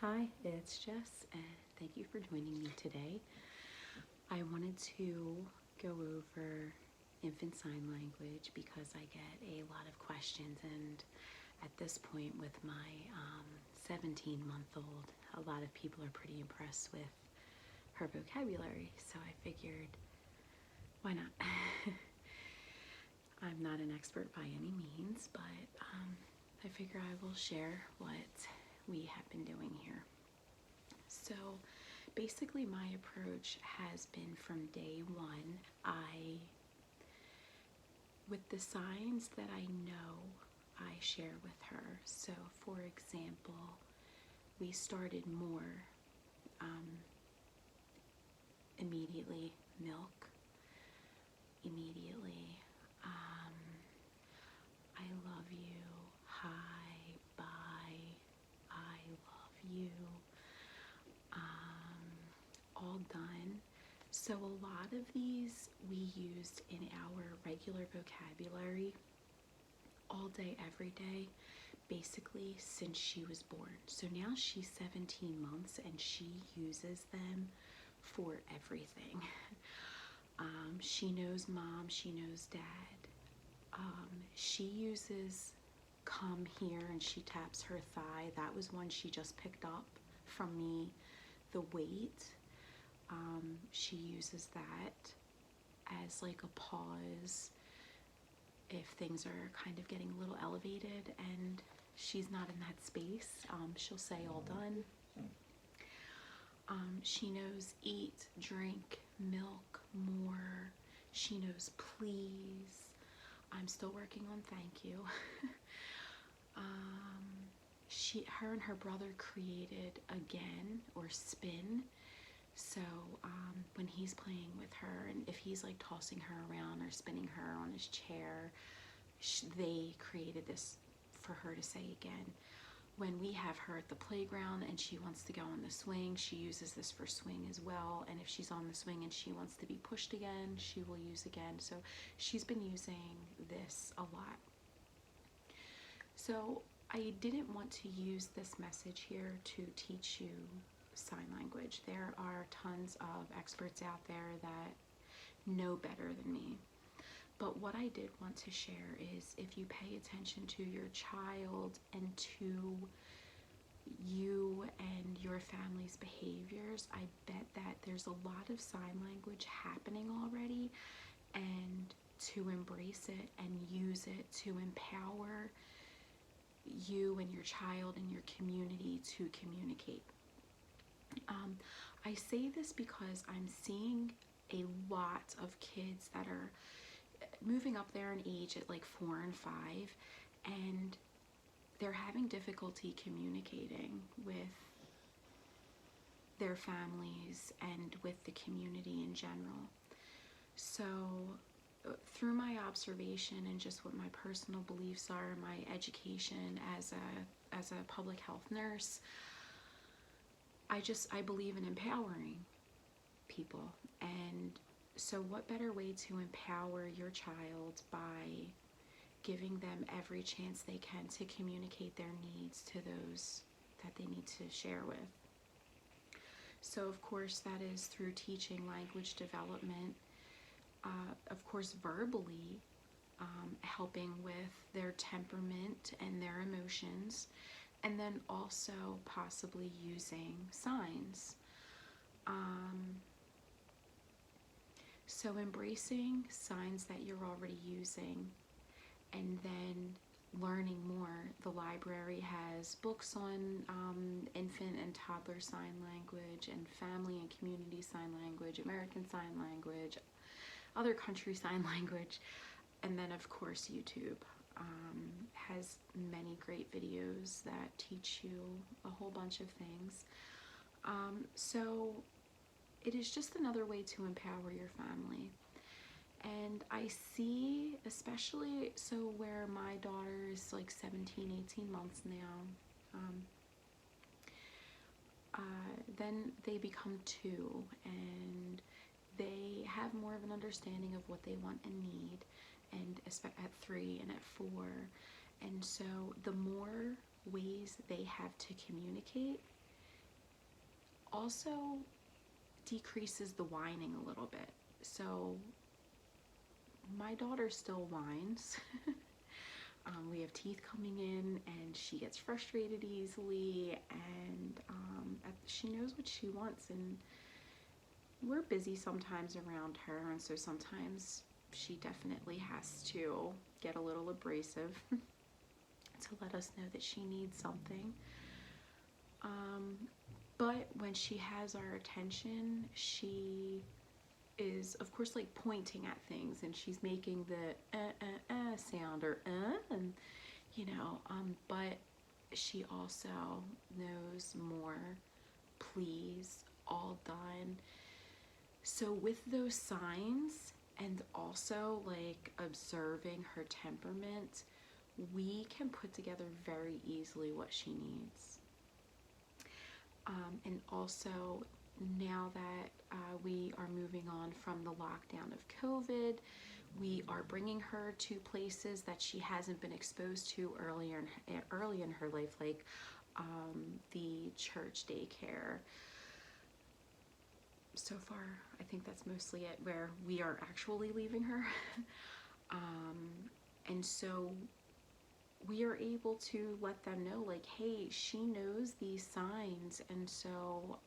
Hi, it's Jess, and thank you for joining me today. I wanted to go over infant sign language because I get a lot of questions, and at this point, with my 17-month-old, a lot of people are pretty impressed with her vocabulary, so I figured, why not? I'm not an expert by any means, but I figure I will share what we have been doing here. So basically my approach has been from day one, with the signs that I know, I share with her. So for example, we started more immediately milk, immediately I love you, hi, bye, I love you, all done. So a lot of these we used in our regular vocabulary all day, every day, basically since she was born. So now she's 17 months and she uses them for everything. She knows mom, she knows dad. She uses come here and she taps her thigh. That was one she just picked up from me, the weight. She uses that as like a pause if things are kind of getting a little elevated and she's not in that space. She'll say all done. She knows eat, drink, milk, more. She knows please. I'm still working on thank you. Her and her brother created again or spin. So when he's playing with her, and if he's like tossing her around or spinning her on his chair, they created this for her to say again. When we have her at the playground and she wants to go on the swing, she uses this for swing as well. And if she's on the swing and she wants to be pushed again, she will use again. So she's been using this a lot. So I didn't want to use this message here to teach you sign language. There are tons of experts out there that know better than me. But what I did want to share is if you pay attention to your child and to you and your family's behaviors, I bet that there's a lot of sign language happening already, and to embrace it and use it to empower you and your child and your community to communicate. I say this because I'm seeing a lot of kids that are moving up there in age at like 4 and 5, and they're having difficulty communicating with their families and with the community in general. So through my observation and just what my personal beliefs are, my education as a public health nurse, I believe in empowering people. And so what better way to empower your child by giving them every chance they can to communicate their needs to those that they need to share with. So of course that is through teaching language development, of course verbally, helping with their temperament and their emotions, and then also possibly using signs. So embracing signs that you're already using, and then learning more. The library has books on infant and toddler sign language and family and community sign language, American Sign Language, other country sign language, and then of course YouTube has many great videos that teach you a whole bunch of things. So it is just another way to empower your family. And I see, especially so where my daughter is like 17, 18 months now, then they become 2 and they have more of an understanding of what they want and need, and at 3 and at 4. And so the more ways they have to communicate, also decreases the whining a little bit. So my daughter still whines. We have teeth coming in and she gets frustrated easily, and she knows what she wants, and we're busy sometimes around her, and so sometimes she definitely has to get a little abrasive to let us know that she needs something. But when she has our attention, she is, of course, like pointing at things, and she's making the sound, or and but she also knows more please, all done. So with those signs, and also like observing her temperament, we can put together very easily what she needs. And also, now that we are moving on from the lockdown of COVID, we are bringing her to places that she hasn't been exposed to early in her life, like the church daycare. So far, I think that's mostly it, where we are actually leaving her. And so we are able to let them know, like, hey, she knows these signs, and so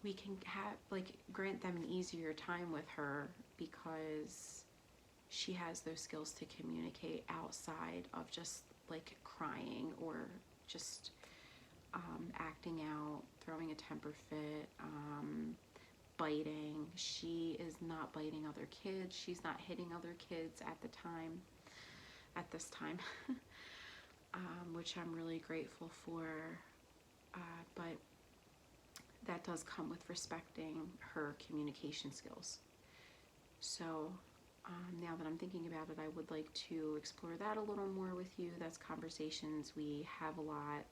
we can have, like, grant them an easier time with her, because she has those skills to communicate outside of just like crying or just acting out, throwing a temper fit, biting. She is not biting other kids. She's not hitting other kids at this time, which I'm really grateful for. But that does come with respecting her communication skills. So now that I'm thinking about it, I would like to explore that a little more with you. That's conversations we have a lot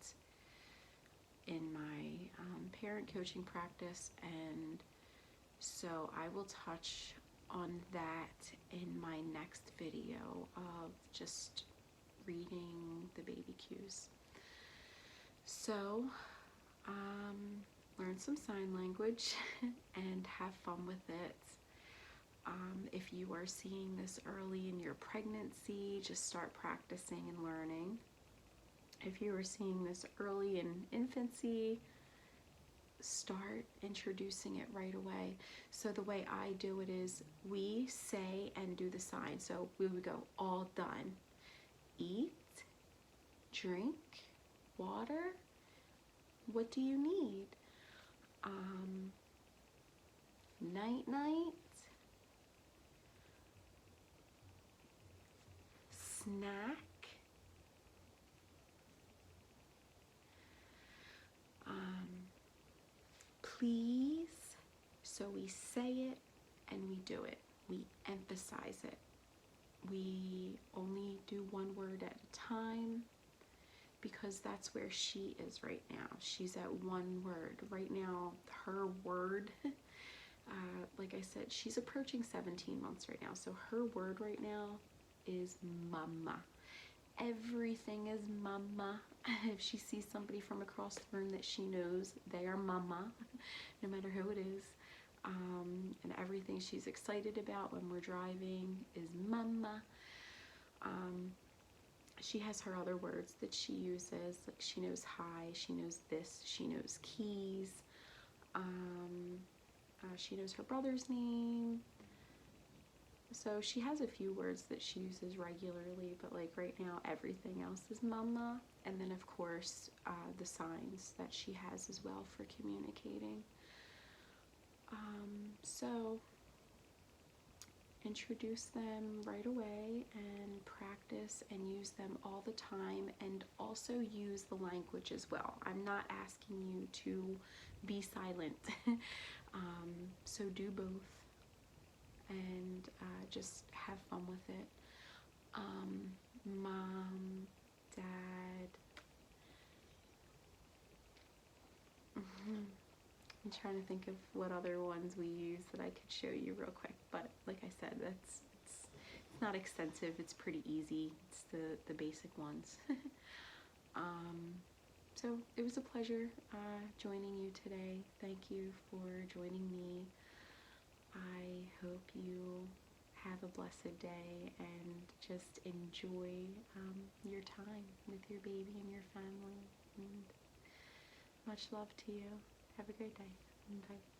in my parent coaching practice, and so I will touch on that in my next video of just reading the baby cues. So learn some sign language and have fun with it. If you are seeing this early in your pregnancy, just start practicing and learning. If you are seeing this early in infancy, start introducing it right away. So the way I do it is we say and do the sign. So we would go, all done. Eat, drink, water. What do you need? Night night. Snack. Please. So we say it and we do it. We emphasize it. We only do one word at a time, because that's where she is right now. She's at one word. Right now, her word, like I said, she's approaching 17 months right now. So her word right now is mama. Everything is mama. If she sees somebody from across the room that she knows, they are mama, no matter who it is. And everything she's excited about when we're driving is mama. She has her other words that she uses, like she knows hi, she knows this, she knows keys, she knows her brother's name. So she has a few words that she uses regularly, but like right now everything else is mama. And then of course the signs that she has as well for communicating. So introduce them right away and practice and use them all the time, and also use the language as well. I'm not asking you to be silent. So do both, and just have fun with it. Mom, dad. I'm trying to think of what other ones we use that I could show you real quick, but like I said, it's not extensive. It's pretty easy. It's the basic ones. So it was a pleasure joining you today. Thank you for joining me. I hope you have a blessed day and just enjoy your time with your baby and your family. And much love to you. Have a great day. Bye.